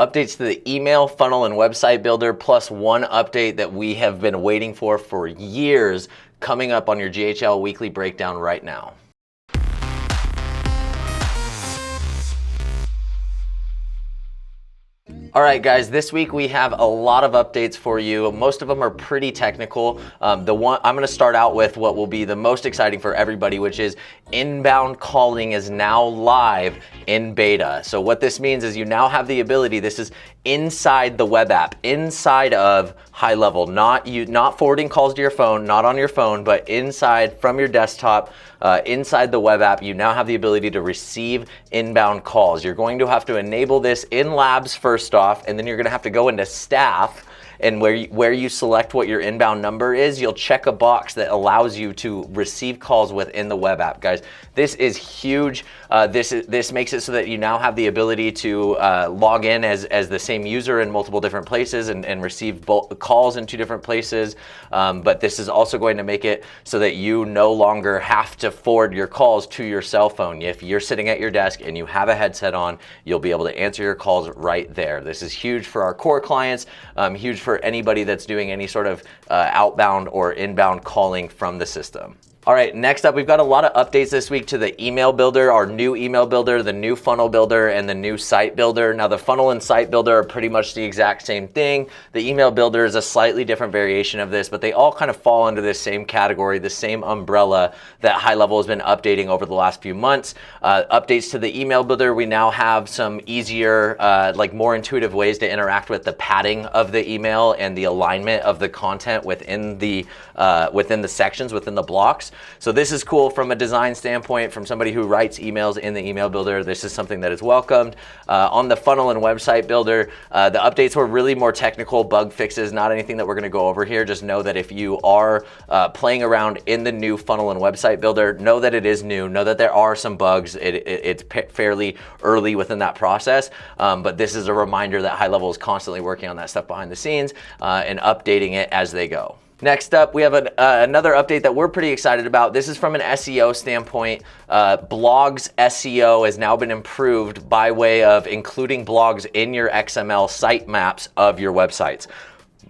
Updates to the email, funnel, and website builder, plus one update that we have been waiting for years, coming up on your GHL weekly breakdown right now. All right, guys, this week we have a lot of updates for you. Most of them are pretty technical. I'm going to start out with what will be the most exciting for everybody, which is inbound calling is now live in beta. So what this means is you now have the ability, this is inside the web app, inside of HighLevel, not forwarding calls to your phone, not on your phone, but inside from your desktop, inside the web app, you now have the ability to receive inbound calls. You're going to have to enable this in Labs first off, and then you're going to have to go into Staff, and where you select what your inbound number is, you'll check a box that allows you to receive calls within the web app. Guys, this is huge. This makes it so that you now have the ability to log in as the same user in multiple different places and receive calls in two different places. But this is also going to make it so that you no longer have to forward your calls to your cell phone. If you're sitting at your desk and you have a headset on, you'll be able to answer your calls right there. This is huge for our core clients, huge for anybody that's doing any sort of outbound or inbound calling from the system. All right, next up, we've got a lot of updates this week to the email builder, our new email builder, the new funnel builder, and the new site builder. Now, the funnel and site builder are pretty much the exact same thing. The email builder is a slightly different variation of this, but they all kind of fall into this same category, the same umbrella that HighLevel has been updating over the last few months. Updates to the email builder, we now have some easier, more intuitive ways to interact with the padding of the email and the alignment of the content within the sections, within the blocks. So this is cool from a design standpoint, from somebody who writes emails in the email builder. This is something that is welcomed. On the funnel and website builder, the updates were really more technical bug fixes, not anything that we're going to go over here. Just know that if you are playing around in the new funnel and website builder, know that it is new, know that there are some bugs. It's fairly early within that process, but this is a reminder that HighLevel is constantly working on that stuff behind the scenes and updating it as they go. Next up, we have another update that we're pretty excited about. This is from an SEO standpoint. Blogs SEO has now been improved by way of including blogs in your XML sitemaps of your websites.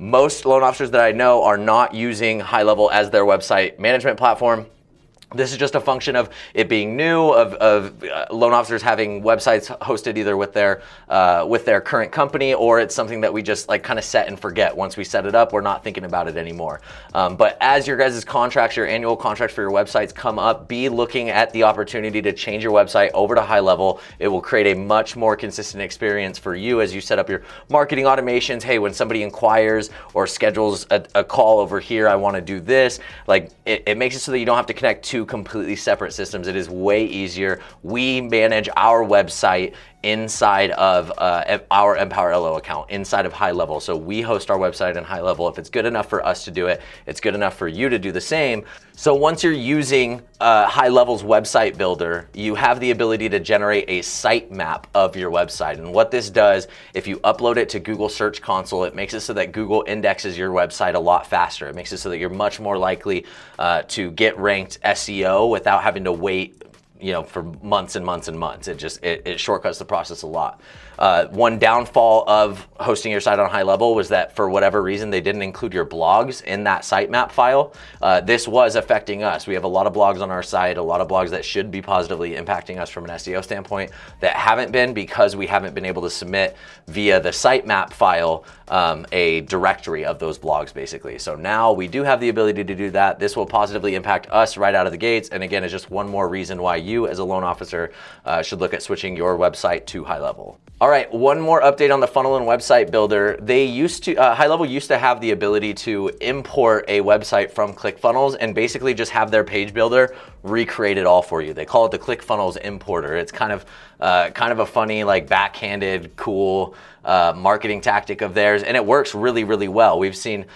Most loan officers that I know are not using HighLevel as their website management platform. This is just a function of it being new, of loan officers having websites hosted either with their current company, or it's something that we just kind of set and forget. Once we set it up, we're not thinking about it anymore. But as your guys' contracts, your annual contracts for your websites come up, be looking at the opportunity to change your website over to HighLevel. It will create a much more consistent experience for you as you set up your marketing automations. Hey, when somebody inquires or schedules a call over here, I want to do this. It makes it so that you don't have to connect two completely separate systems. It is way easier. We manage our website inside of our Empower LO account, inside of HighLevel. So we host our website in HighLevel. If it's good enough for us to do it, it's good enough for you to do the same. So once you're using HighLevel's website builder, you have the ability to generate a sitemap of your website. And what this does, if you upload it to Google Search Console, it makes it so that Google indexes your website a lot faster. It makes it so that you're much more likely to get ranked SEO without having to wait for months and months and months. It shortcuts the process a lot. One downfall of hosting your site on HighLevel was that for whatever reason, they didn't include your blogs in that sitemap file. This was affecting us. We have a lot of blogs on our site, a lot of blogs that should be positively impacting us from an SEO standpoint that haven't been, because we haven't been able to submit via the sitemap file a directory of those blogs, basically. So now we do have the ability to do that. This will positively impact us right out of the gates. And again, it's just one more reason why you as a loan officer should look at switching your website to HighLevel. All right, one more update on the funnel and website builder. HighLevel used to have the ability to import a website from ClickFunnels and basically just have their page builder recreate it all for you. They call it the ClickFunnels importer. It's kind of a funny, backhanded, cool marketing tactic of theirs, and it works really, really well. We've seen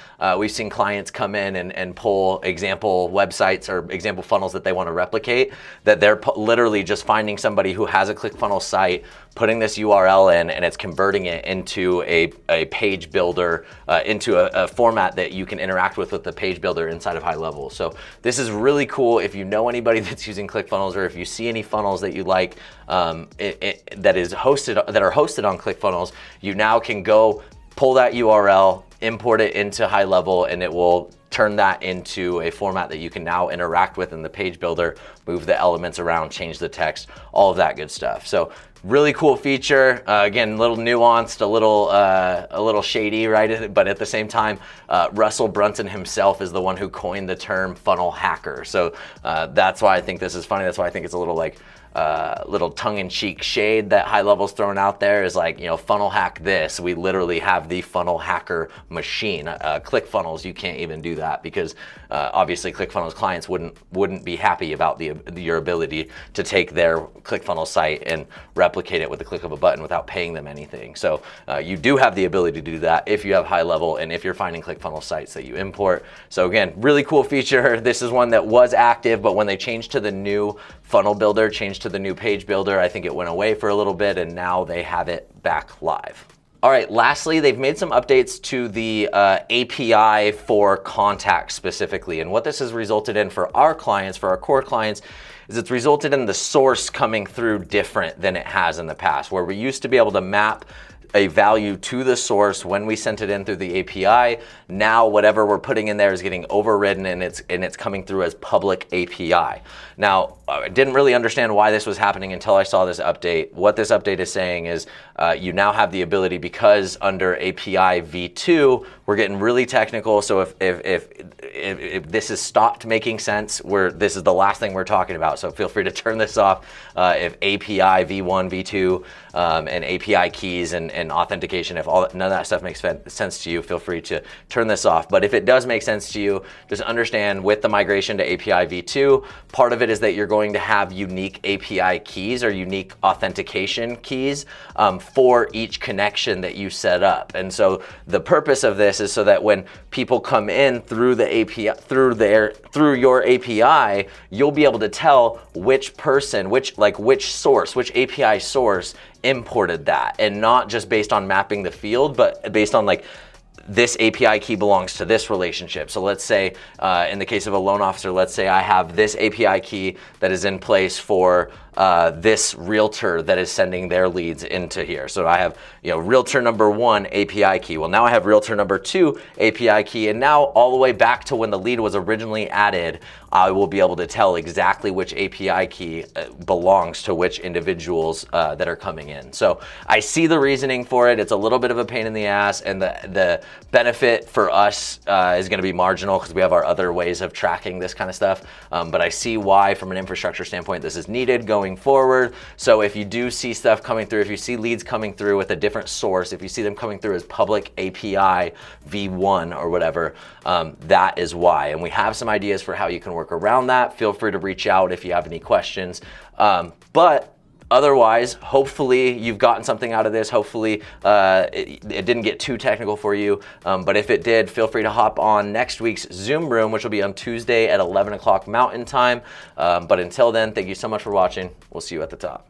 clients come in and pull example websites or example funnels that they want to replicate, that they're literally just finding somebody who has a ClickFunnels site, putting this URL in, and it's converting it into a page builder, into a format that you can interact with the page builder inside of HighLevel. So this is really cool. If you know anybody that's using ClickFunnels, or if you see any funnels that you like that are hosted on ClickFunnels, you now can go pull that URL, import it into HighLevel, and it will turn that into a format that you can now interact with in the page builder, move the elements around, change the text, all of that good stuff. So really cool feature. Again, a little nuanced, a little shady, right? But at the same time, Russell Brunson himself is the one who coined the term funnel hacker. So that's why I think this is funny. That's why I think it's a little like little tongue-in-cheek shade that HighLevel's thrown out there, is like, you know, funnel hack this. We literally have the funnel hacker machine. ClickFunnels, you can't even do that, because obviously ClickFunnels clients wouldn't be happy about your ability to take their ClickFunnels site and replicate it with the click of a button without paying them anything. So you do have the ability to do that if you have HighLevel and if you're finding ClickFunnels sites that you import. So again, really cool feature. This is one that was active, but when they changed to the new funnel builder, changed to the new page builder, I think it went away for a little bit, and now they have it back live. All right, lastly, they've made some updates to the API for contacts specifically. And what this has resulted in for our clients, for our core clients, is it's resulted in the source coming through different than it has in the past, where we used to be able to map a value to the source when we sent it in through the API. Now whatever we're putting in there is getting overridden, and it's coming through as public API. Now, I didn't really understand why this was happening until I saw this update. What this update is saying is you now have the ability, because under API v2, we're getting really technical. So if this has stopped making sense, this is the last thing we're talking about. So feel free to turn this off. If API v1, v2, and API keys and authentication, if none of that stuff makes sense to you, feel free to turn this off. But if it does make sense to you, just understand with the migration to API v2, part of it is that you're going to have unique API keys or unique authentication keys for each connection that you set up. And so the purpose of this is so that when people come in through the API, through your API, you'll be able to tell which person, which source, which API source imported that, and not just based on mapping the field, but based on like, this API key belongs to this relationship. So let's say in the case of a loan officer, let's say I have this API key that is in place for this realtor that is sending their leads into here. So I have, realtor number 1 API key. Well, now I have realtor number 2 API key, and now all the way back to when the lead was originally added, I will be able to tell exactly which API key belongs to which individuals that are coming in. So I see the reasoning for it. It's a little bit of a pain in the ass, and the benefit for us is going to be marginal because we have our other ways of tracking this kind of stuff. But I see why, from an infrastructure standpoint, this is needed going forward. So if you do see stuff coming through, if you see leads coming through with a different source, if you see them coming through as public API v1 or whatever, that is why. And we have some ideas for how you can work around that. Feel free to reach out if you have any questions. But otherwise, hopefully you've gotten something out of this. Hopefully it didn't get too technical for you. But if it did, feel free to hop on next week's Zoom room, which will be on Tuesday at 11 o'clock Mountain Time. But until then, thank you so much for watching. We'll see you at the top.